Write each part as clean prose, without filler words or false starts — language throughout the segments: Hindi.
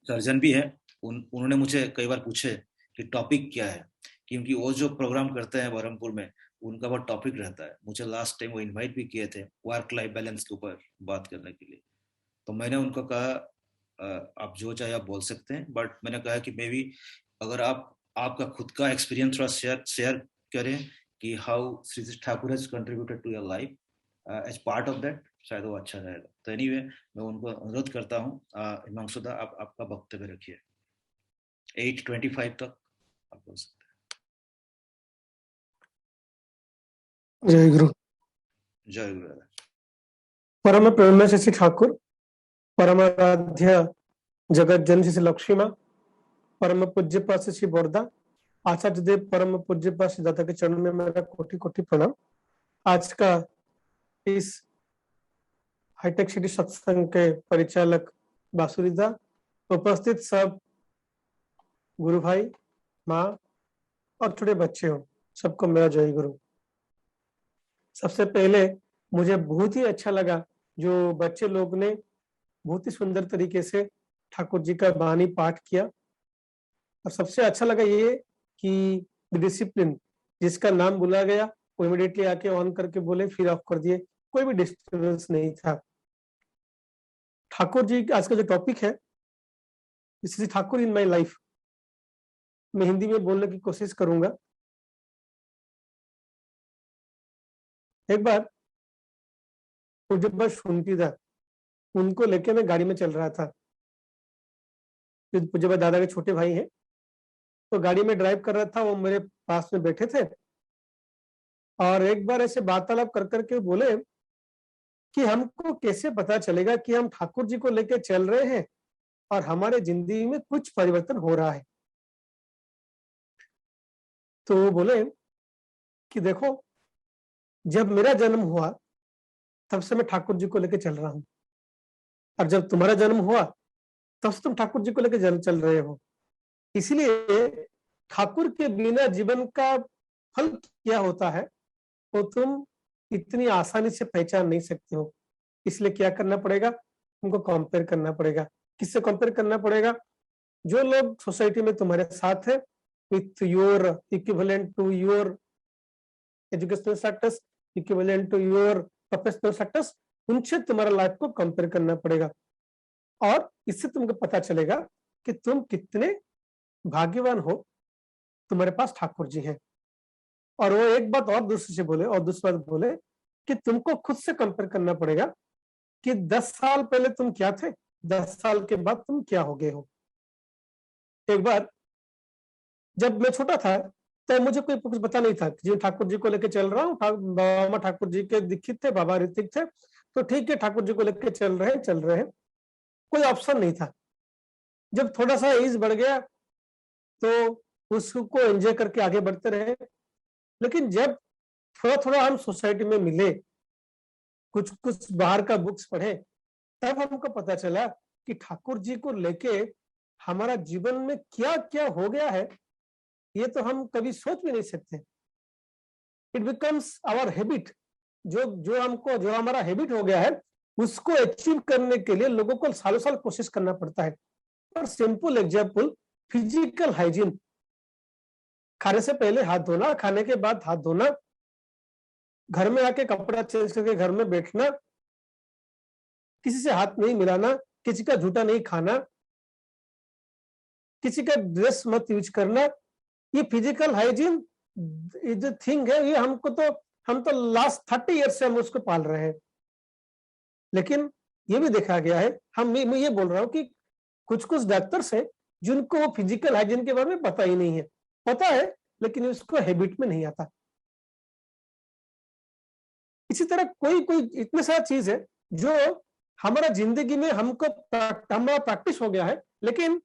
सर्जन भी है। उन्होंने मुझे कई बार पूछे कि टॉपिक क्या है, क्योंकि वो जो प्रोग्राम करते हैं बरहमपुर में, उनका बहुत टॉपिक रहता है। मुझे लास्ट टाइम वो इनवाइट भी किए थे वर्क लाइफ बैलेंस के ऊपर बात करने के लिए। तो मैंने उनको कहा आप जो चाहे आप बोल सकते हैं, बट मैंने कहा कि मे बी अगर आप आपका खुद का एक्सपीरियंस थोड़ा शेयर शेयर करें कि how Shri Thakur has contributed to your life as part of that, शायद वो अच्छा रहेगा। तो एनीवे मैं उनको अनुरोध करता हूँ, हिमांशुदा आप आपका वक्तव्य रखिए। 8:25 तक आप बोल सकते जय गुरु। हैं। जय गुरु। परम प्रेम श्री ठाकुर, परमाराध्य जगत जन श्री लक्ष्मी माँ, परम पूज्य पास श्री बोरदा, आचार्य देव परम पूज्य पास दाता के चरणों में मेरा कोटि कोटि प्रणाम। आज का इस हाईटेक सिटी सत्संग के परिचालक बासुरीदा, उपस्थित सब गुरु भाई, माँ और छोटे बच्चे हो, सबको मेरा जय गुरु। सबसे पहले मुझे बहुत ही अच्छा लगा जो बच्चे लोग ने बहुत ही सुंदर तरीके से ठाकुर जी का वाणी पाठ किया। और सबसे अच्छा लगा ये कि डिसिप्लिन, जिसका नाम बुला गया वो इमीडिएटली आके ऑन करके बोले, फिर ऑफ कर दिए, कोई भी डिस्टर्बेंस नहीं था। ठाकुर जी आज का जो टॉपिक है, श्री ठाकुर इन माई लाइफ, मैं हिंदी में बोलने की कोशिश करूंगा। एक बार पूज्य सुनती था, उनको लेके मैं गाड़ी में चल रहा था। पूज्य दादा के छोटे भाई हैं, तो गाड़ी में ड्राइव कर रहा था, वो मेरे पास में बैठे थे। और एक बार ऐसे वार्तालाप कर करके बोले कि हमको कैसे पता चलेगा कि हम ठाकुर जी को लेके चल रहे हैं और हमारे जिंदगी में कुछ परिवर्तन हो रहा है। तो वो बोले कि देखो, जब मेरा जन्म हुआ तब से मैं ठाकुर जी को लेके चल रहा हूं, और जब तुम्हारा जन्म हुआ तब से तुम ठाकुर जी को लेके चल रहे हो। इसलिए ठाकुर के बिना जीवन का फल क्या होता है वो तुम इतनी आसानी से पहचान नहीं सकते हो। इसलिए क्या करना पड़ेगा, तुमको कंपेयर करना पड़ेगा। किससे कंपेयर करना पड़ेगा? जो लोग सोसाइटी में तुम्हारे साथ है, with your equivalent to your educational status, equivalent to your professional status, उनसे तुम्हारा लाइफ को कंपेयर करना पड़ेगा। और इससे तुमको पता चलेगा कि तुम कितने भाग्यवान हो, तुम्हारे पास ठाकुर जी हैं। और वो एक बात और दूसरे से बोले, और दूसरी बात बोले कि तुमको खुद से कंपेयर करना पड़ेगा कि 10 साल पहले तुम क्या थे, 10 साल के बाद तुम क्या हो गए हो। एक बार जब मैं छोटा था तो मुझे कोई कुछ पता नहीं था कि ठाकुर जी को लेकर चल रहा हूँ। बाबा ठाकुर जी के दीक्षित थे, बाबा ऋतिक थे, तो ठीक है, ठाकुर जी को लेकर चल रहे हैं, कोई ऑप्शन नहीं था। जब थोड़ा सा एज बढ़ गया तो उसको एंजॉय करके आगे बढ़ते रहे। लेकिन जब थोड़ा थोड़ा हम सोसाइटी में मिले, कुछ कुछ बाहर का बुक्स पढ़े, तब हमको पता चला कि ठाकुर जी को लेके हमारा जीवन में क्या क्या हो गया है, ये तो हम कभी सोच भी नहीं सकते। It becomes our habit. जो हमारा हैबिट हो गया है, उसको अचीव करने के लिए लोगों को सालों साल कोशिश करना पड़ता है। और सिंपल एग्जाम्पल, फिजिकल हाइजीन, खाने से पहले हाथ धोना, खाने के बाद हाथ धोना, घर में आके कपड़ा चेंज करके घर में बैठना, किसी से हाथ नहीं मिलाना, किसी का झूठा नहीं खाना, किसी का ड्रेस मत यूज करना, ये फिजिकल हाइजीन जो थिंग है, ये हम तो लास्ट 30 ईयर से हम उसको पाल रहे हैं। लेकिन ये भी देखा गया है, मैं ये बोल रहा हूँ कि कुछ कुछ डॉक्टर्स हैं जिनको वो फिजिकल हाइजीन के बारे में पता ही नहीं है, पता है लेकिन उसको हैबिट में नहीं आता। इसी तरह कोई कोई इतने सारा चीज है जो हमारा जिंदगी में हमारा प्रैक्टिस हो गया है, लेकिन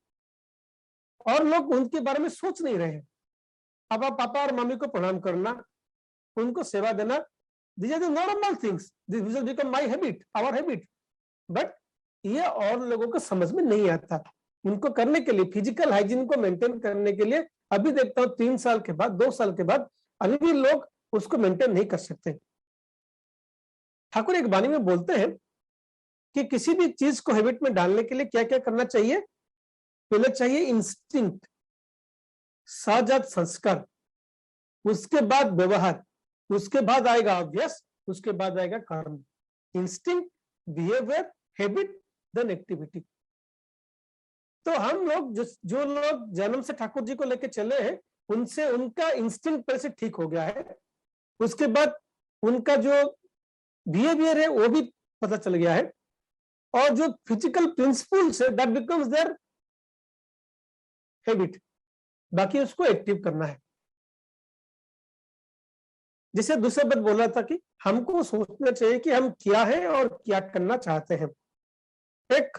और लोग उनके बारे में सोच नहीं रहे हैं। अब आप पापा और मम्मी को प्रणाम करना, उनको सेवा देना, these are the normal things, this will become my habit, our habit, but ये और लोगों को समझ में नहीं आता। उनको करने के लिए, फिजिकल हाइजीन को मेंटेन करने के लिए, अभी देखता हूँ 3 साल के बाद, 2 साल के बाद अभी भी लोग उसको मेंटेन नहीं कर सकते। ठाकुर एक वाणी में बोलते हैं कि किसी भी चीज को हैबिट में डालने के लिए क्या क्या करना चाहिए, पहले चाहिए इंस्टिंक्ट, सहजात संस्कार, उसके बाद व्यवहार, उसके बाद आएगा अभ्यास, उसके बाद आएगा कर्म। Instinct, behaviour, habit, then activity. तो हम लोग जो लोग जन्म से ठाकुर जी को लेके चले हैं, उनसे उनका इंस्टिंक्ट पहले से ठीक हो गया है। उसके बाद उनका जो बिहेवियर है वो भी पता चल गया है, और जो फिजिकल प्रिंसिपल्स है दैट बिकम्स देयर हैबिट। बाकी उसको एक्टिव करना है। जैसे दूसरा बात बोला था कि हमको सोचना चाहिए कि हम क्या है और क्या करना चाहते हैं। एक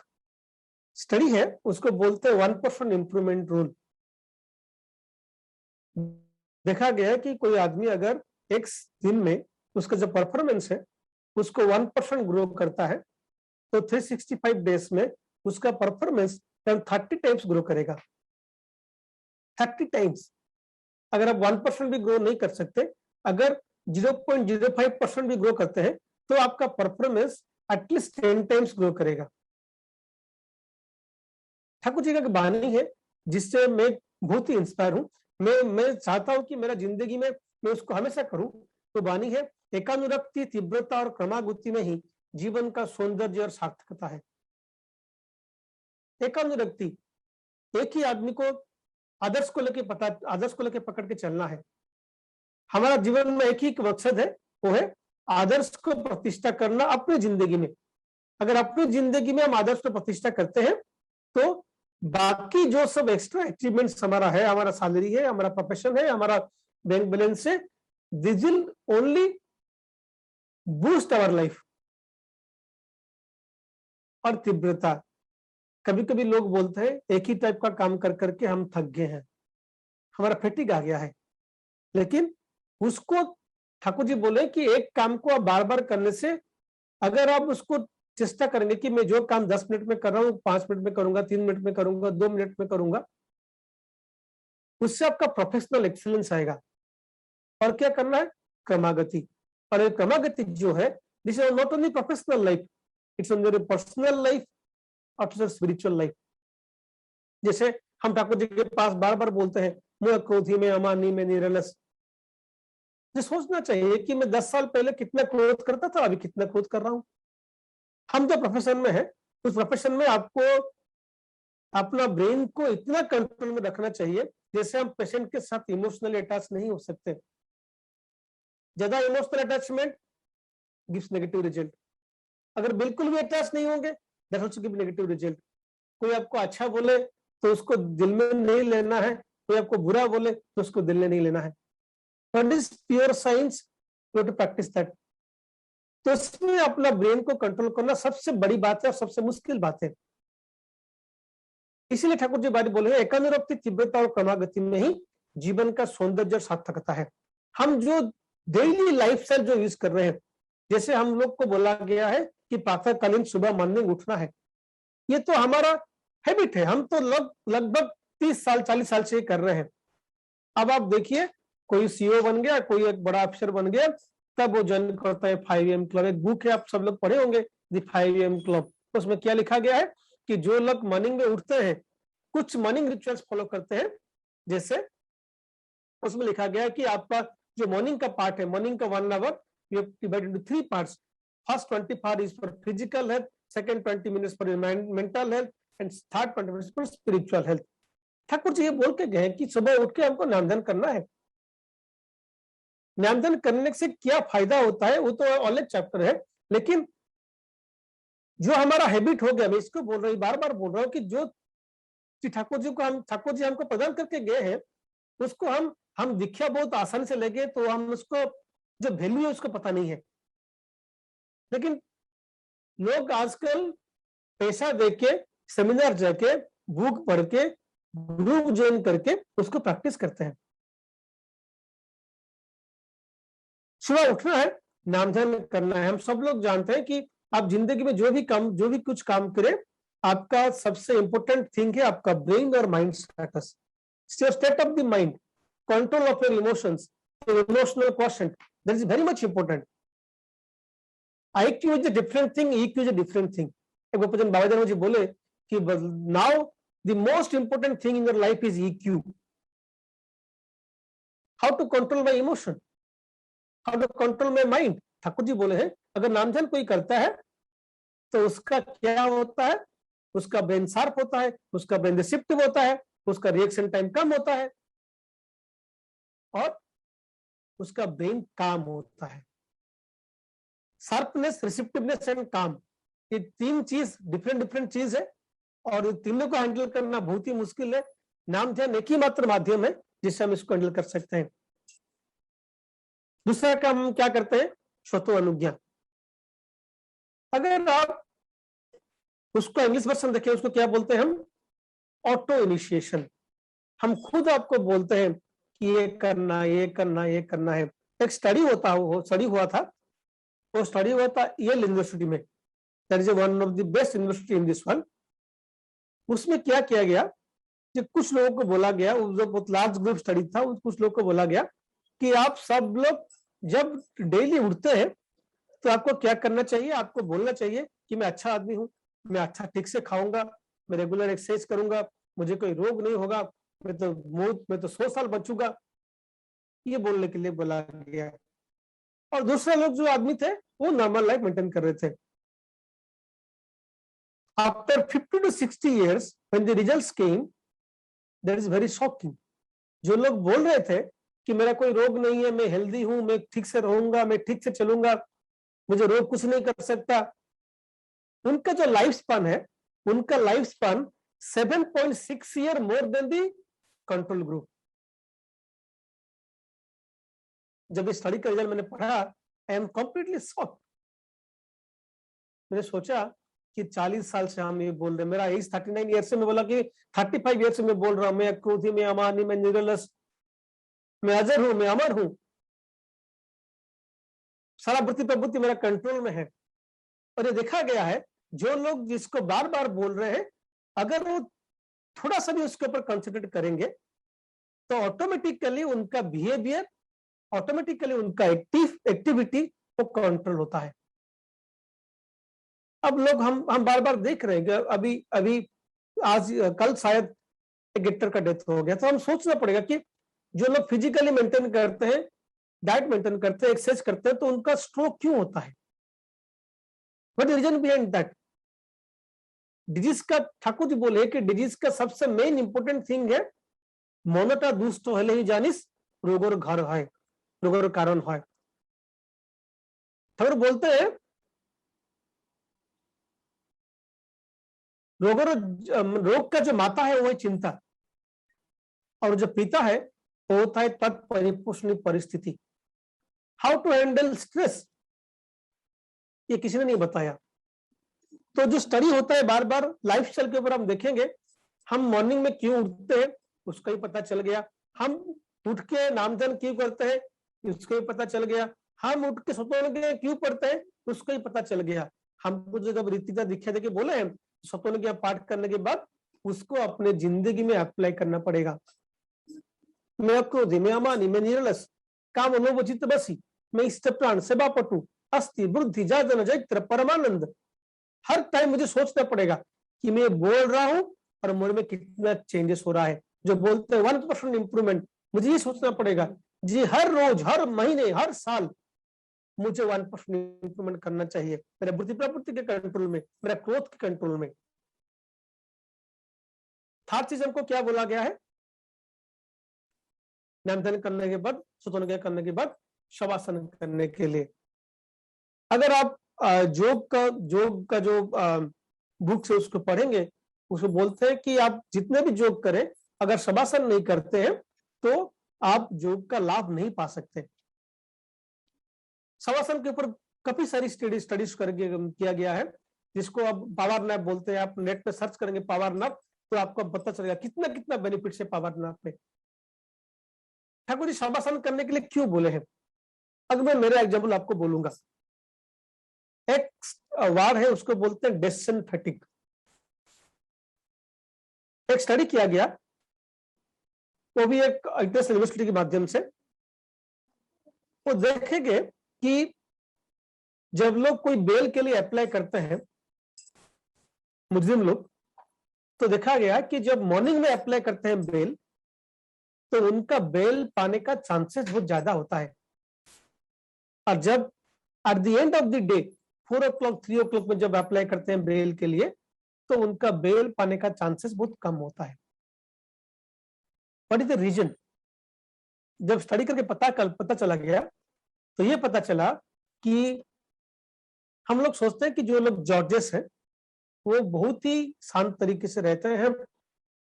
स्टडी है, उसको बोलते हैं 1% इंप्रूवमेंट रूल। देखा गया है कि कोई आदमी अगर एक दिन में उसका जो परफॉर्मेंस है उसको 1% ग्रो करता है, तो 365 डेज में उसका परफॉर्मेंस 30 टाइम्स ग्रो करेगा। 30 टाइम्स। अगर आप 1% भी ग्रो नहीं कर सकते, अगर 0.05% भी ग्रो करते हैं, तो आपका परफॉर्मेंस एटलीस्ट 10 टाइम्स ग्रो करेगा। ठाकुर जी का वाणी है जिससे मैं बहुत ही इंस्पायर हूं। मैं चाहता हूं कि मेरा जिंदगी में मैं उसको हमेशा करूं। तो वाणी है, एकानुरक्ति, तीव्रता और क्रमागति में ही जीवन का सौंदर्य और सार्थकता है। एकानुरक्ति, एक ही आदमी को आदर्श को लेके पकड़ के चलना है। हमारा जीवन में एक ही मकसद है, वो है आदर्श को प्रतिष्ठा करना अपनी जिंदगी में। अगर अपनी जिंदगी में हम आदर्श को प्रतिष्ठा करते हैं, तो बाकी जो सब एक्स्ट्रा अचीवमेंट्स हमारा है, हमारा सैलरी है, हमारा प्रोफेशन है, हमारा बैंक बैलेंस है, this will only boost our life. और तीव्रता, कभी कभी लोग बोलते हैं एक ही टाइप का काम कर करके हम थक गए हैं, हमारा फैटिग आ गया है। लेकिन उसको ठाकुर जी बोले कि एक काम को आप बार बार करने से, अगर आप उसको चेष्टा करेंगे कि मैं जो काम 10 मिनट में कर रहा हूं 5 मिनट में करूंगा, 3 मिनट में करूंगा, 2 मिनट में करूंगा, उससे आपका प्रोफेशनल एक्सीलेंस आएगा। और क्या करना है? क्रमागति। और ये क्रमागति जो है, this is not only professional life, it's on your personal life और स्पिरिचुअल लाइफ। जैसे हम ठाकुर जी के पास बार बार बोलते हैं, मैं क्रोधी में, अमानी में, निरलस। जो सोचना चाहिए कि मैं 10 साल पहले कितना क्रोध करता था, अभी कितना क्रोध कर रहा हूं। हम जो प्रोफेशन में है, उस प्रोफेशन में आपको अपना ब्रेन को इतना कंट्रोल में रखना चाहिए जैसे हम पेशेंट के साथ इमोशनली अटैच नहीं हो सकते। ज्यादा emotional attachment gives negative result. अगर बिल्कुल भी अटैच नहीं होंगे, that also give negative result. कोई आपको अच्छा बोले तो उसको दिल में नहीं लेना है, कोई आपको बुरा बोले तो उसको दिल में नहीं लेना है। That is pure science, you have to practice that. तो इसमें अपना ब्रेन को कंट्रोल करना सबसे बड़ी बात है और सबसे मुश्किल बात है। इसीलिए ठाकुर जी बारी बोले, एकानुरक्ति, तीव्रता और क्रमागति में ही जीवन का सौंदर्य और सार्थकता है। हम जो डेली लाइफस्टाइल जो यूज कर रहे हैं, जैसे हम लोग को बोला गया है कि प्रातःकालीन सुबह मॉर्निंग उठना है, ये तो हमारा हैबिट है। हम तो लगभग 30 साल 40 साल से कर रहे हैं। अब आप देखिए, कोई सीईओ बन गया, कोई एक बड़ा अफसर बन गया, तब वो ज्वाइन करता है 5 AM क्लब। एक बुक है, आप सब लोग पढ़े होंगे, द 5 AM क्लब। उसमें क्या लिखा गया है कि जो लोग मॉर्निंग में उठते हैं, कुछ मॉर्निंग रिचुअल्स फॉलो करते हैं। जैसे उसमें लिखा गया है कि आपका जो मॉर्निंग का पार्ट है, मॉर्निंग का 1 hour you have divided into 3 parts. First 20 part is for physical health, second 20 minutes for mental health and third 20 minutes for spiritual health. Thakur ji ये बोल के गए कि सुबह उठ के हमको नाम ध्यान करना है। नाम ध्यान करने से क्या फायदा होता है वो तो अलग चैप्टर है, लेकिन जो हमारा हैबिट हो गया, मैं इसको बोल रहा हूँ, बार बार बोल रहा हूँ कि जो ठाकुर जी हमको प्रदान करके गए हैं, उसको हम दीक्षा बहुत आसानी से ले गए, तो हम उसको जो वैल्यू है उसको पता नहीं है। लेकिन लोग आजकल पैसा देके, सेमिनार जाके, बुक पढ़ के, ग्रुप ज्वाइन करके उसको प्रैक्टिस करते हैं। सुबह उठना है, नाम ध्यान करना है। हम सब लोग जानते हैं कि आप जिंदगी में जो भी कुछ काम करें, आपका सबसे इंपॉर्टेंट थिंग है आपका ब्रेन और mind status, state of the mind, control of your emotions, emotional question, that is very much important. IQ is a different thing, EQ is a different thing. एक भजन बाबा जी बोले कि now the most important thing in your life is EQ. How to control my emotion, how to control my mind. Thakur ji बोले हैं अगर नामजन कोई करता है तो उसका क्या होता है, उसका ब्रेन शार्प होता है, उसका ब्रेन रिसेप्टिव होता है, उसका रिएक्शन टाइम कम होता है और उसका ब्रेन काम होता है। शार्पनेस, रिसेप्टिवनेस एंड काम, ये तीन चीज डिफरेंट चीज है और तीनों को हैंडल करना बहुत ही मुश्किल है। नाम ध्यान एक ही मात्र माध्यम है जिससे हम इसको हैंडल कर सकते हैं। दूसरा काम हम क्या करते हैं, स्वतो अनुज्ञा। अगर आप उसको इंग्लिश वर्जन देखें, उसको क्या बोलते हैं हम, ऑटो इनिशिएशन। हम खुद आपको बोलते हैं कि ये करना, ये करना, ये करना है। एक स्टडी हुआ था, वो स्टडी हुआ था येल यूनिवर्सिटी में, that is one of the best university in this world. उसमें क्या किया गया कि कुछ लोगों को बोला गया, जो बहुत लार्ज ग्रुप स्टडी था, कुछ लोगों को बोला गया कि आप सब लोग जब डेली उठते हैं तो आपको क्या करना चाहिए, आपको बोलना चाहिए कि मैं अच्छा आदमी हूं, मैं अच्छा ठीक से खाऊंगा, मैं रेगुलर एक्सरसाइज करूंगा, मुझे कोई रोग नहीं होगा, मैं तो 100 साल बचूंगा, ये बोलने के लिए बोला गया। और दूसरे लोग जो आदमी थे वो नॉर्मल लाइफ मेंटेन कर रहे थे। After 50 to 60 years when the results came, that is very shocking। जो लोग बोल रहे थे कि मेरा कोई रोग नहीं है, मैं हेल्दी हूं, मैं ठीक से रहूंगा, मैं ठीक से चलूंगा, मुझे रोग कुछ नहीं कर सकता, उनका जो लाइफ स्पान है, उनका life span 7.6 year more than the control group. जब इस स्टडी का रिजल्ट मैंने पढ़ा, आई एम कंप्लीटली शॉक्ड। मैंने सोचा कि 40 साल से हम ये बोल रहे हैं, मेरा एज 39 ईयर से, मैं बोला कि 35 ईयर से मैं बोल रहा हूं, मैं क्रोधी, मैं अमानी, मैं निरलस, मैं अजर हूं, मैं अमर हूं, सारा वृत्ति प्रवृत्ति मेरा कंट्रोल में है। और ये देखा गया है जो लोग जिसको बार बार बोल रहे हैं, अगर वो थोड़ा सा भी उसके ऊपर कंसंट्रेट करेंगे तो ऑटोमेटिकली उनका बिहेवियर, ऑटोमेटिकली उनका एक्टिविटी वो कंट्रोल होता है। अब लोग हम बार बार देख रहे हैं कि अभी आज कल शायद एक एक्टर का डेथ हो गया, तो हम सोचना पड़ेगा कि जो लोग फिजिकली मेंटेन करते हैं, डाइट मेंटेन करते हैं, एक्सरसाइज करते हैं, तो उनका स्ट्रोक क्यों होता है, what is reason behind that. Disease का, ठाकुर जी बोले कि डिजीज का सबसे मेन इंपोर्टेंट थिंग है मौनता दुष्ट हेले ही जानिस रोगोर घर है, रोगोर कारण है। ठाकुर बोलते हैं रोग का जो माता है वो है चिंता, और जो पिता है वो होता है तत्परिपोषणी परिस्थिति। हाउ टू हैंडल स्ट्रेस, ये किसी ने नहीं बताया। तो जो स्टडी होता है बार बार लाइफस्टाइल के ऊपर हम देखेंगे, हम मॉर्निंग में क्यों उठते हैं उसका ही पता चल गया, हम उठ के नामजन क्यों करते हैं उसका ही पता चल गया, हम उठ के सतोनुज्ञा क्यों पढ़ते हैं उसका ही पता चल गया। हमको जब रीतिका दीक्षा देके बोले हैं सतोनुज्ञा पाठ करने के बाद उसको अपने जिंदगी में अप्लाई करना पड़ेगा। मैं क्रोधी, मैं अमानी, मैं निरलस, काम लोभ चित्त बसी, मैं इष्ट प्राण सेवापटु अस्थि बुद्धि जाजन जैत्र परमानंद। हर टाइम मुझे सोचना पड़ेगा कि मैं बोल रहा हूं और मुझ में कितना चेंजेस हो रहा है। जो बोलते हैं 1% इंप्रूवमेंट, मुझे ये सोचना पड़ेगा जी हर रोज, हर महीने, हर साल मुझे 1% इंप्रूवमेंट करना चाहिए मेरे बुद्धि प्रवृत्ति के कंट्रोल में, मेरा क्रोध के कंट्रोल में। थर्ड चीज हमको क्या बोला गया है, नामधन करने के बाद, सतोनुज्ञा करने के बाद शवासन करने के लिए। अगर आप योग का जो बुक से उसको पढ़ेंगे, उसको बोलते हैं कि आप जितने भी योग करें, अगर शवासन नहीं करते हैं तो आप योग का लाभ नहीं पा सकते। शवासन के ऊपर काफी सारी स्टडीज करके किया गया है, जिसको आप पावर नैप बोलते हैं। आप नेट पे सर्च करेंगे पावर नैप तो आपको पता चलेगा कितना कितना बेनिफिट है पावर नैप पे। ठाकुर जी शवासन करने के लिए क्यों बोले हैं, अगर मैं मेरा एग्जाम्पल आपको बोलूंगा। एक वार्ड है उसको बोलते हैं डेसिशन फैटिग। एक स्टडी किया गया, वो भी एक इंटरनेशनल यूनिवर्सिटी के माध्यम से। वो देखेंगे कि जब लोग कोई बेल के लिए अप्लाई करते हैं, मुजरिम लोग, तो देखा गया कि जब मॉर्निंग में अप्लाई करते हैं बेल, तो उनका बेल पाने का चांसेस बहुत ज्यादा होता है। और जब at the end of the day 4 o'clock 3 o'clock में जब अप्लाई करते हैं बेल के लिए, तो उनका बेल पाने का चांसेस बहुत कम होता है। What is the reason? जब स्टडी करके पता चला गया, तो ये पता चला कि हम लोग सोचते हैं कि जो लोग जॉर्जेस हैं वो बहुत ही शांत तरीके से रहते हैं,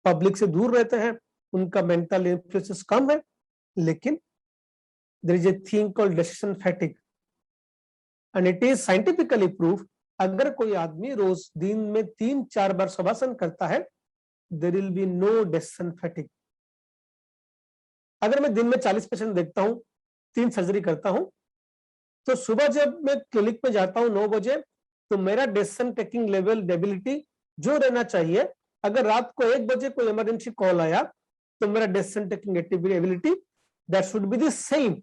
पब्लिक से दूर रहते हैं, उनका मेंटल इन्फ्लुएंस कम है। लेकिन there is a thing called decision fatigue, and it is scientifically proof. अगर कोई आदमी रोज दिन में 3-4 बार शवासन करता है, there will be no decision fatigue. अगर मैं दिन में 40 पेशेंट देखता हूं, 3 सर्जरी करता हूं, तो सुबह जब मैं क्लिनिक में जाता हूं 9 बजे, तो मेरा डिसीजन टेकिंग लेवल एबिलिटी जो रहना चाहिए, अगर रात को 1 बजे कोई इमरजेंसी कॉल आया, तो मेरा decision taking ability that should be the same.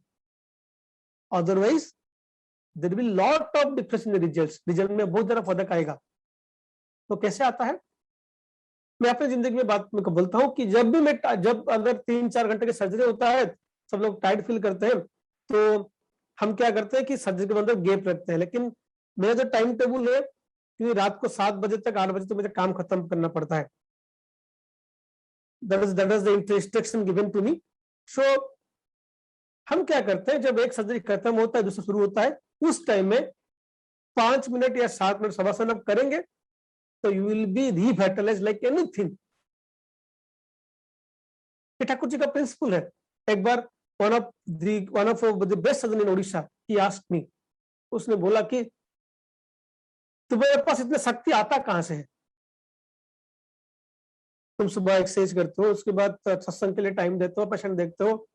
Otherwise there will lot of difference in result में बहुत ज्यादा फर्क आएगा। तो कैसे आता है? मैं अपनी जिंदगी में बात में बोलता हूं कि जब अगर 3-4 घंटे की सर्जरी होता है, सब लोग टाइट फील करते हैं, तो हम क्या करते हैं कि सर्जरी के अंदर गैप रखते हैं। लेकिन मेरा जो टाइम टेबल है कि रात को 7 बजे तक 8 बजे तक मुझे काम खत्म करना पड़ता है। That is the instruction given to me. So हम क्या करते हैं, जब एक सर्जरी खत्म होता है, दूसरा शुरू होता है, उस टाइम में 5 मिनट या 7 मिनट शवासन आप करेंगे, तो you will be revitalise like anything. Thakur ji का प्रिंसिपल है। एक बार one of the best surgeon in Odisha, he asked me, उसने बोला कि तुम्हारे पास इतने शक्ति आता कहां से है? तुम सुबह एक्सरसाइज करते हो, उसके बाद सत्संग के लिए टाइम देते हो, पेशेंट देखते हो।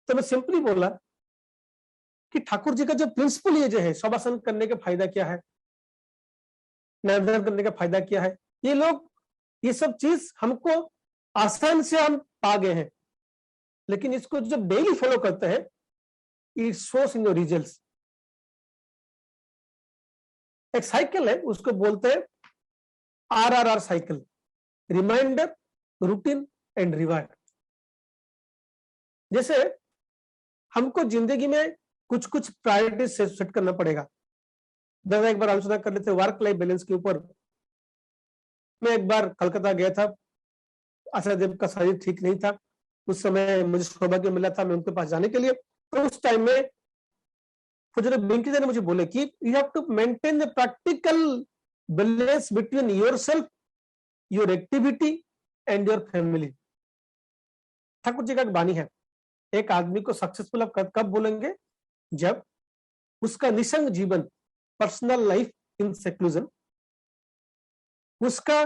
तो मैं सिंपली बोला कि ठाकुर जी का जो प्रिंसिपल ये जो है, शवासन करने का फायदा क्या है, नैदान करने का फायदा क्या है, ये लोग ये सब चीज हमको आसान से हम पा गए हैं, लेकिन इसको जब डेली फॉलो करते हैं, it shows in your results. एक साइकिल है, उसको बोलते हैं RRR cycle, reminder, routine and reward. जैसे हमको जिंदगी में कुछ कुछ प्रायोरिटी सेट करना पड़ेगा। जैसे एक बार आलोचना कर लेते वर्क लाइफ बैलेंस के ऊपर। मैं एक बार कलकत्ता गया था, आचार्य देव का शरीर ठीक नहीं था, उस समय मुझे सौभाग्य मिला था मैं उनके पास जाने के लिए। तो उस टाइम में पूज्य वेंकी जी ने मुझे बोले कि you have to maintain the practical balance between yourself, your activity and your family. Thakur ji का एक बानी है, एक आदमी को सक्सेसफुल आप कब बोलेंगे, जब उसका निसंग जीवन, पर्सनल लाइफ इन सेक्लूजन, उसका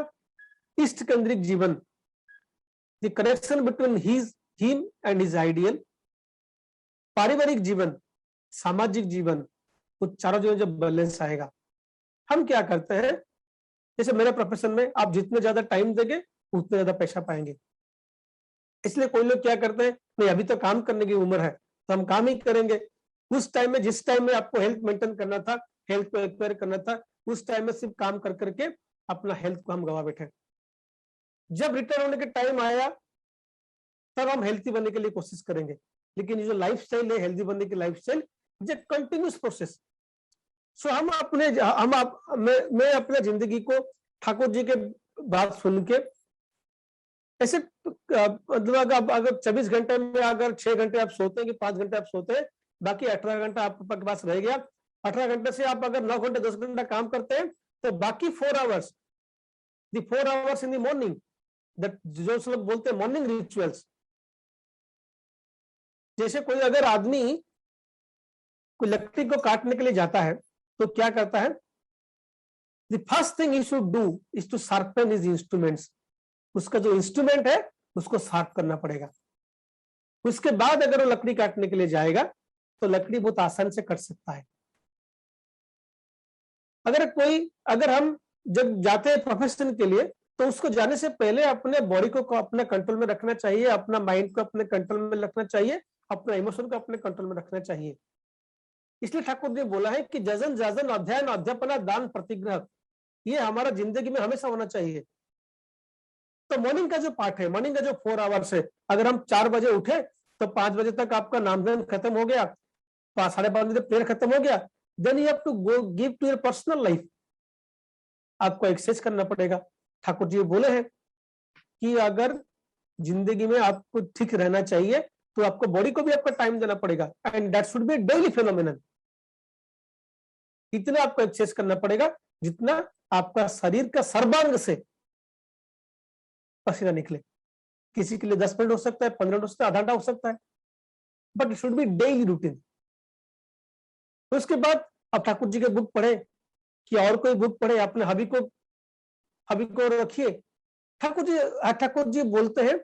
इष्ट केंद्रिक जीवन, the connection between him and his ideal, पारिवारिक जीवन, सामाजिक जीवन, वो चारों जीवन जब बैलेंस आएगा। हम क्या करते हैं, जैसे मेरे प्रोफेशन में आप जितने ज्यादा टाइम देंगे उतने ज्यादा पैसा पाएंगे। इसलिए कोई लोग क्या करते हैं, नहीं अभी तो काम करने की उम्र है तो हम काम ही करेंगे। उस टाइम में, जिस टाइम में आपको हेल्थ मेंटेन करना था, हेल्थ को एक्वायर करना था, उस टाइम में सिर्फ काम कर करके अपना हेल्थ को हम गवा बैठे। जब रिटायर होने के टाइम आया, तब हम हेल्थी बनने के लिए कोशिश करेंगे। लेकिन ये जो लाइफ स्टाइल है, हेल्थी बनने की life style, it's a continuous process. So मैं अपने जिंदगी को ठाकुर जी के बात सुन के ऐसे मतलब अगर 24 घंटे में अगर 6 घंटे आप सोते हैं कि 5 घंटे आप सोते हैं, बाकी 18 घंटा आपके पास रह गया। 18 घंटे से आप अगर 9 घंटे 10 घंटा काम करते हैं, तो बाकी 4 hours, the 4 hours in the morning, that जो लोग बोलते हैं मॉर्निंग रिचुअल्स। जैसे कोई अगर आदमी कोई लकड़ी को काटने के लिए जाता है, तो क्या करता है, the first thing he should do is to sharpen his instruments. उसका जो इंस्ट्रूमेंट है उसको शार्प करना पड़ेगा। उसके बाद अगर वो लकड़ी काटने के लिए जाएगा, तो लकड़ी बहुत आसान से कट सकता है। अगर हम जब जाते हैं प्रोफेशन के लिए, तो उसको जाने से पहले अपने बॉडी को अपने कंट्रोल में रखना चाहिए, अपना माइंड को अपने कंट्रोल में रखना चाहिए, अपना इमोशन को अपने कंट्रोल में रखना चाहिए। इसलिए ठाकुर ने बोला है कि जजन जाजन अध्ययन अध्यापना दान प्रतिग्रह, ये हमारा जिंदगी में हमेशा होना चाहिए। तो मॉर्निंग का जो पार्ट है, मॉर्निंग का जो 4 आवर्स है, अगर हम 4 बजे उठे तो 5 बजे तक आपका नामधन खत्म हो गया, 5:30 बजे प्रेयर खत्म हो गया, then you have to go give to your personal life. आपको एक्सरसाइज करना पड़ेगा। ठाकुर जी बोले हैं कि अगर जिंदगी में आपको ठीक रहना चाहिए तो आपको बॉडी को भी आपका टाइम देना पड़ेगा, and that should B daily phenomenon. इतना आपको एक्सरसाइज करना पड़ेगा जितना आपका शरीर का सर्वांग से पसीना निकले। किसी के लिए 10 मिनट हो सकता है, 15 मिनट हो सकता है, आधा घंटा हो सकता है, but it should B daily routine. तो उसके बाद आप ठाकुर जी के बुक पढ़े कि और कोई बुक पढ़े, अपने हबी को रखिए। ठाकुर जी बोलते हैं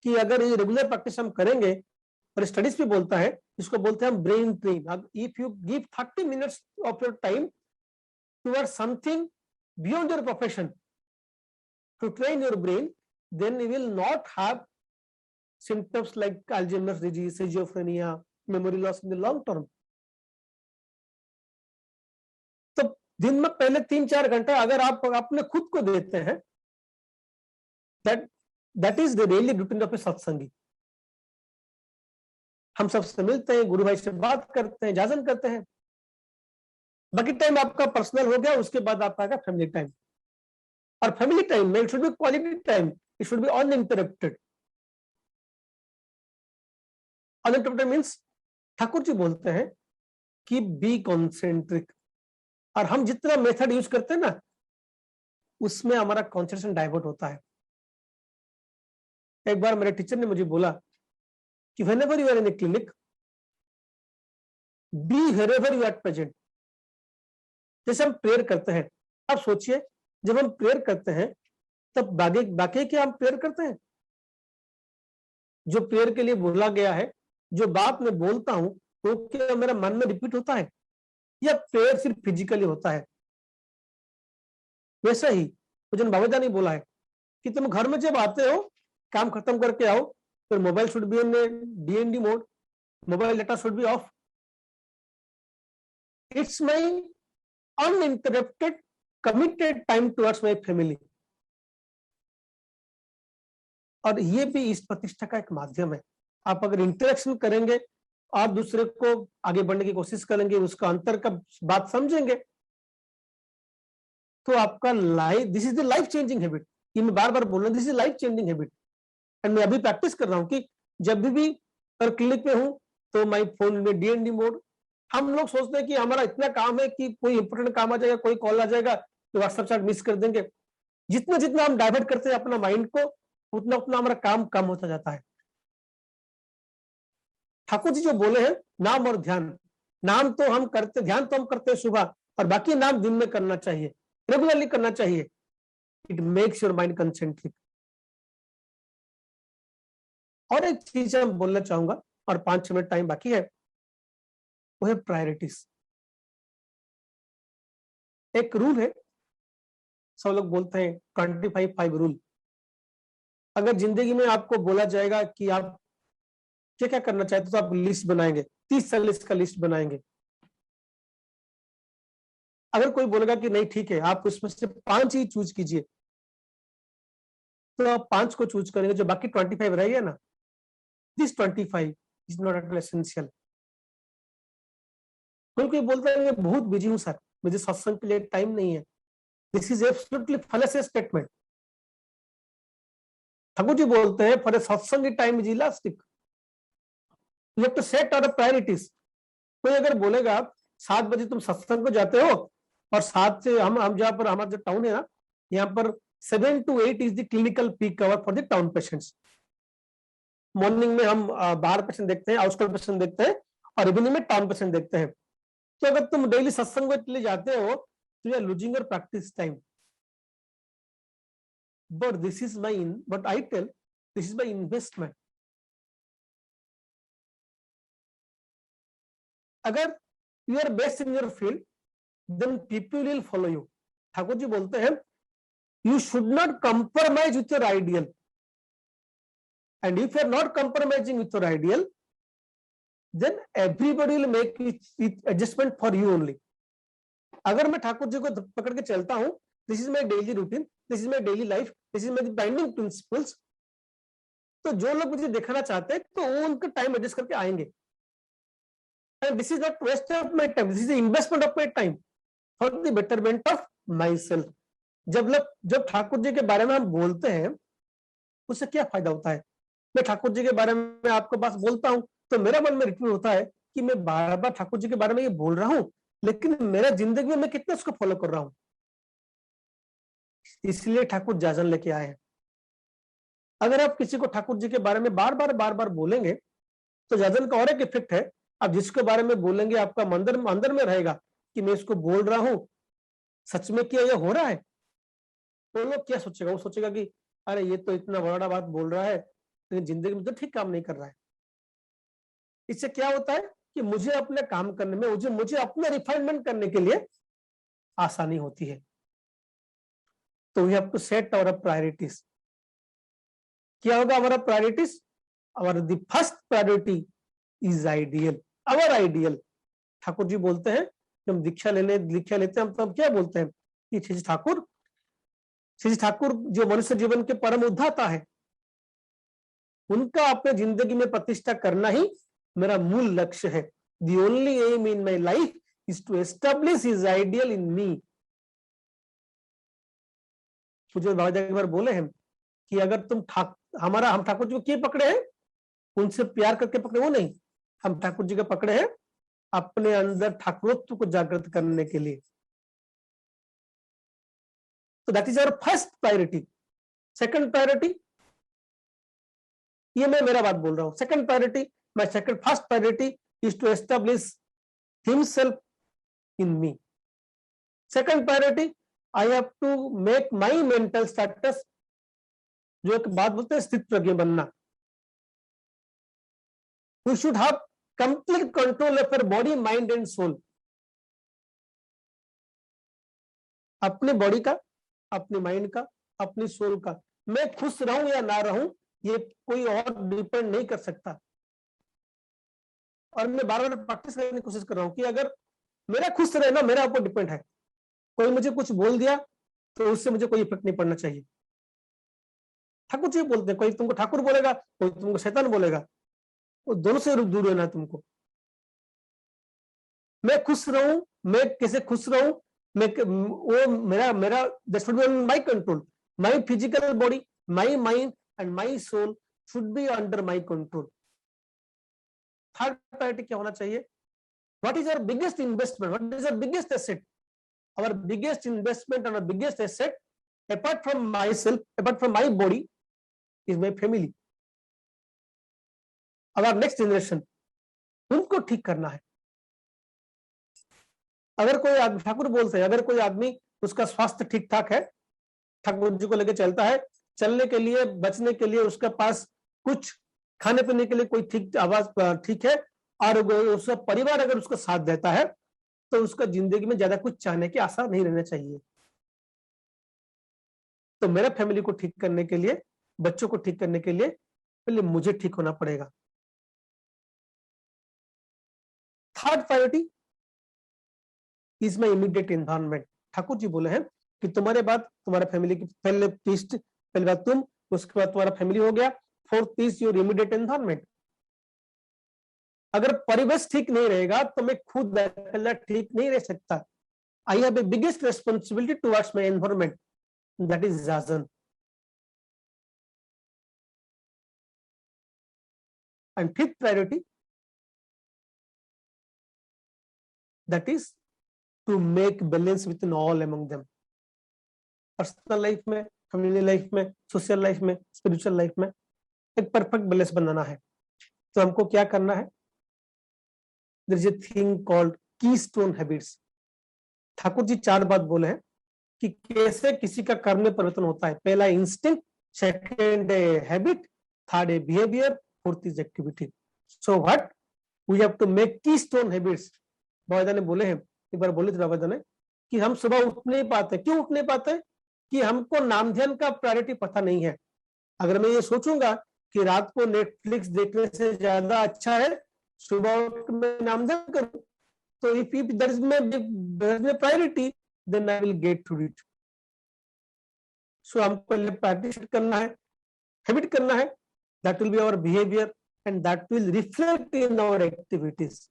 कि अगर ये रेगुलर प्रैक्टिस हम करेंगे, और स्टडीज भी बोलता है, इसको बोलते हैं हम brain train. If you give 30 minutes of your time towards something beyond your profession to train your brain, then you will not have symptoms like Alzheimer's disease, schizophrenia, memory loss in the long term. तो दिन में पहले 3-4 घंटा अगर आप अपने खुद को देते हैं, that is the daily routine of a सत्संगी। हम सबसे मिलते हैं, गुरु भाई से बात करते हैं, जाजन करते हैं, बाकी टाइम आपका पर्सनल हो गया। उसके बाद आपका आएगा फैमिली टाइम, और फैमिली टाइम में it should be quality time, it should be uninterrupted. Uninterrupted means Thakur ji बोलते हैं कि बी कॉन्सेंट्रिक, और हम जितना मेथड यूज करते हैं ना, उसमें हमारा कॉन्सेंट्रेशन डाइवर्ट होता है। एक बार मेरे टीचर ने मुझे बोला कि whenever you are in a clinic, be wherever you are present. जैसे हम प्रेयर करते हैं, आप सोचिए जब हम प्रेयर करते हैं तब बाकी क्या हम प्रेयर करते हैं? जो प्रेयर के लिए बोला गया है, जो बात मैं बोलता हूं, वो क्या मेरा मन में रिपीट होता है, या प्रेयर सिर्फ फिजिकली होता है? वैसा ही पूजन बाबा ने बोला है कि तुम घर में जब आते हो, काम खत्म करके आओ, फिर mobile should be in DND mode, mobile data should be of. It's my uninterrupted committed time towards my family. और ये भी इस प्रतिष्ठा का एक माध्यम है। आप अगर इंटरेक्शन करेंगे, आप दूसरे को आगे बढ़ने की कोशिश करेंगे, उसका अंतर का बात समझेंगे, तो आपका life, this is the life changing habit. ये मैं बार बार बोल रहा हूं, this is life changing habit. And मैं अभी प्रैक्टिस कर रहा हूं कि जब भी अगर क्लिनिक में हूं तो माई फोन में DND मोड। हम लोग सोचते हैं कि हमारा इतना काम है कि कोई इंपोर्टेंट काम आ जाएगा, कोई कॉल आ जाएगा तो व्हाट्सएप चैट मिस कर देंगे। जितना जितना हम डाइवर्ट करते हैं अपना माइंड को, उतना उतना हमारा काम कम होता जाता है। ठाकुर जी जो बोले हैं, नाम और ध्यान, नाम तो हम करते, ध्यान तो हम करते हैं सुबह, और बाकी नाम दिन में करना चाहिए, रेगुलरली करना चाहिए। It makes your mind concentric. और एक चीज मैं बोलना चाहूंगा, और 5-6 मिनट टाइम बाकी है, वो है प्रायोरिटीज। एक रूल है, सब लोग बोलते हैं 25-5 रूल। अगर जिंदगी में आपको बोला जाएगा कि आप क्या क्या करना चाहते हो, तो आप लिस्ट बनाएंगे, 30-40 का लिस्ट बनाएंगे। अगर कोई बोलेगा कि नहीं ठीक है, आप उसमें से 5 ही चूज कीजिए, तो आप 5 को चूज करेंगे, जो बाकी 25 रहेगा ना, this 25 is not at all essential. कोई बोलता है मैं बहुत बिजी हूं सर, मुझे सत्संग के लिए टाइम नहीं है। This is absolutely fallacious statement. Thakur ji बोलते हैं for a satsang time is elastic, you have to set our priorities. कोई अगर बोलेगा 7 बजे तुम सत्संग को जाते हो, और 7 से हम जहां पर हमारा जो टाउन है ना, यहाँ पर 7 to 8 is the clinical peak hour for the town patients. Morning में हम बाहर पेशेंट देखते हैं, आउटस्कर्ट पेशेंट देखते हैं, और इवनिंग में टाउन पेशेंट देखते हैं। तो अगर तुम डेली सत्संग के लिए जाते हो, तो you are losing your practice time. But this is my, but I tell, this is my investment. अगर you are best in your field, then people will follow you. Thakur ji बोलते हैं, you should not compromise with your ideal. And if you are not compromising with your ideal, then everybody will make it adjustment for you only. अगर मैं ठाकुर जी को पकड़ के चलता हूं, this is my daily routine, this is my daily life, this is my binding principles. तो जो लोग मुझे दिखाना चाहते हैं तो वो उनका टाइम एडजस्ट करके आएंगे। And this is not waste of my time, this is investment of my time for the betterment of myself. जब ठाकुर जी के बारे में हम बोलते हैं उससे क्या फायदा होता है? मैं ठाकुर जी के बारे में आपके पास बोलता हूं तो मेरा मन में रिक्वेस्ट होता है कि मैं बार बार ठाकुर जी के बारे में ये बोल रहा हूं, लेकिन मेरा जिंदगी में मैं कितना उसको फॉलो कर रहा हूं। इसलिए ठाकुर जाजन लेके आए हैं। अगर आप किसी को ठाकुर जी के बारे में बार बार बोलेंगे तो जाजन का और एक इफेक्ट है, आप जिसके बारे में बोलेंगे आपका अंदर में रहेगा कि मैं इसको बोल रहा हूं, सच में क्या ये हो रहा है? तो लोग क्या सोचेगा? वो सोचेगा कि अरे ये तो इतना बड़ा बात बोल रहा है लेकिन जिंदगी में तो ठीक काम नहीं कर रहा है। इससे क्या होता है कि मुझे अपने काम करने में, मुझे अपना रिफाइनमेंट करने के लिए आसानी होती है। तो we have to set our priorities. क्या होगा हमारा priorities? Our the first priority is ideal, our ideal. Thakur ji बोलते हैं, जब हम दीक्षा लेते हैं हम तब क्या बोलते हैं कि श्री ठाकुर जो मनुष्य जीवन के परम उद्धाता है, उनका अपने जिंदगी में प्रतिष्ठा करना ही मेरा मूल लक्ष्य है। The only aim in my life is to establish his ideal in me. मुझे बाबा जी एक बार बोले हैं कि अगर तुम हम ठाकुर जी को क्यों पकड़े हैं? उनसे प्यार करके पकड़े, वो नहीं, हम ठाकुर जी को पकड़े हैं अपने अंदर ठाकुरत्व को जागृत करने के लिए। तो that is our first priority. Second priority, ये मैं मेरा बात बोल रहा हूं, second priority, my first priority is to establish himself in me. Second priority, I have to make my mental status, जो एक बात बोलते हैं स्थित प्रज्ञ बनना। We should have complete control of your body, mind and soul. अपने बॉडी का, अपने माइंड का, अपनी सोल का। मैं खुश रहूं या ना रहूं ये कोई और डिपेंड नहीं कर सकता। और मैं बार बार प्रैक्टिस करने की कोशिश कर रहा हूं कि अगर मेरा खुश रहना मेरा ऊपर डिपेंड है। कोई मुझे कुछ बोल दिया तो उससे मुझे कोई इफेक्ट नहीं पड़ना चाहिए। ठाकुर जी बोलते हैं, कोई तुमको ठाकुर बोलेगा, कोई तुमको शैतान बोलेगा, वो दोनों से दूर रहना तुमको। मैं खुश रहूं, मैं कैसे खुश रहूं, वो मेरा that should be on my control. My physical body, my mind and my soul should be under my control. Third priority क्या होना चाहिए? What is our biggest investment, what is our biggest asset? Our biggest investment and our biggest asset apart from myself, apart from my body, is my family, our next generation। उनको ठीक करना है। अगर कोई आदमी, ठाकुर बोलते हैं, अगर कोई आदमी उसका स्वास्थ्य ठीक ठाक है, ठाकुर जी को लेकर चलता है, चलने के लिए, बचने के लिए उसके पास कुछ खाने पीने के लिए कोई ठीक आवाज ठीक है, और उसका परिवार अगर उसका साथ देता है तो उसका जिंदगी में ज्यादा कुछ चाहने की आशा नहीं रहना चाहिए। तो मेरा फैमिली को ठीक करने के लिए, बच्चों को ठीक करने के लिए पहले मुझे ठीक होना पड़ेगा। Third priority is my immediate environment. Thakur ji बोले हैं कि तुम्हारे बाद तुम्हारा फैमिली की पहले बात तुम, उसके बाद तुम्हारा फैमिली हो गया, fourth is your immediate environment. अगर परिवेश ठीक नहीं रहेगा तो मैं खुद अकेला ठीक नहीं रह सकता। I have a biggest responsibility towards my environment, that is zazen। and fifth priority, that is to make balance within all among them। Personal life में, फैमिली लाइफ में, सोशल लाइफ में, स्पिरिचुअल लाइफ में एक परफेक्ट बैलेंस बनाना है। तो हमको क्या करना है? there is a thing called keystone habits। Thakur ji 4 बात बोले हैं कि कैसे किसी का कर्म में परिवर्तन होता है। पहला instinct, second habit, third behaviour, fourth is activity. So what we have to make keystone habits. Baba ने बोले हैं, एक बार बोले थे बाबा ने कि हम सुबह उठ नहीं पाते। क्यों उठ नहीं पाते? कि हमको नाम ध्यान का प्रायोरिटी पता नहीं है। अगर मैं ये सोचूंगा कि रात को नेटफ्लिक्स देखने से ज्यादा अच्छा है सुबह उठ में नाम ध्यान करूं, तो if that is my priority then I will get to it। So हमको पहले प्रैक्टिस करना है, हैबिट करना है, that will be our behaviour and that will reflect in our activities.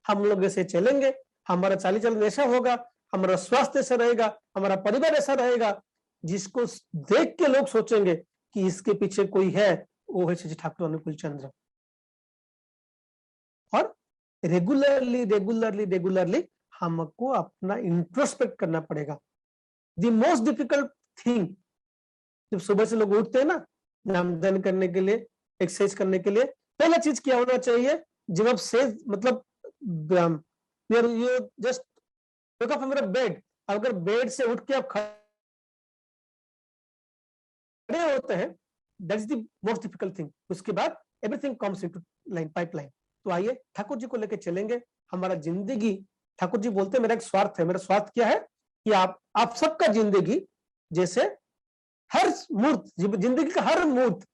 हम लोग ऐसे चलेंगे, हमारा चाली चलन ऐसा होगा, हमारा स्वास्थ्य ऐसा रहेगा, हमारा परिवार ऐसा रहेगा, जिसको देख के लोग सोचेंगे कि इसके पीछे कोई है, वो है श्री ठाकुर अनुकूल चंद्र। और रेगुलरली हमको अपना इंट्रोस्पेक्ट करना पड़ेगा। द मोस्ट डिफिकल्ट थिंग, जब सुबह से लोग उठते हैं ना नाम दान करने के लिए, एक्सरसाइज करने के लिए, पहला चीज क्या होना चाहिए, जब आप से मतलब यू जस्ट वake up from your bed, अगर बेड से उठ के आप खड़े होते हैं, that is the most difficult thing. उसके बाद everything comes into line, pipeline. तो आइए ठाकुर जी को लेकर चलेंगे। हमारा जिंदगी, ठाकुर जी बोलते हैं मेरा एक स्वार्थ है, मेरा स्वार्थ क्या है कि आप सबका जिंदगी जैसे हर मुहूर्त, जिंदगी का हर मुहूर्त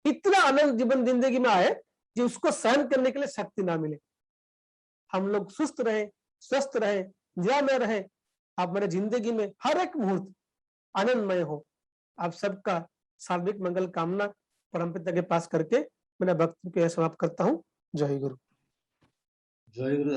इतना आनंद जीवन जिंदगी में आए कि उसको सहन करने के लिए शक्ति ना मिले। हम लोग सुस्त रहे, स्वस्थ रहे, निरामय रहे, आप मेरे जिंदगी में हर एक मुहूर्त आनंदमय हो। आप सबका सार्वजनिक मंगल कामना परमपिता के पास करके मेरा वक्तव्य समाप्त करता हूँ। जय गुरु। जय गुरु।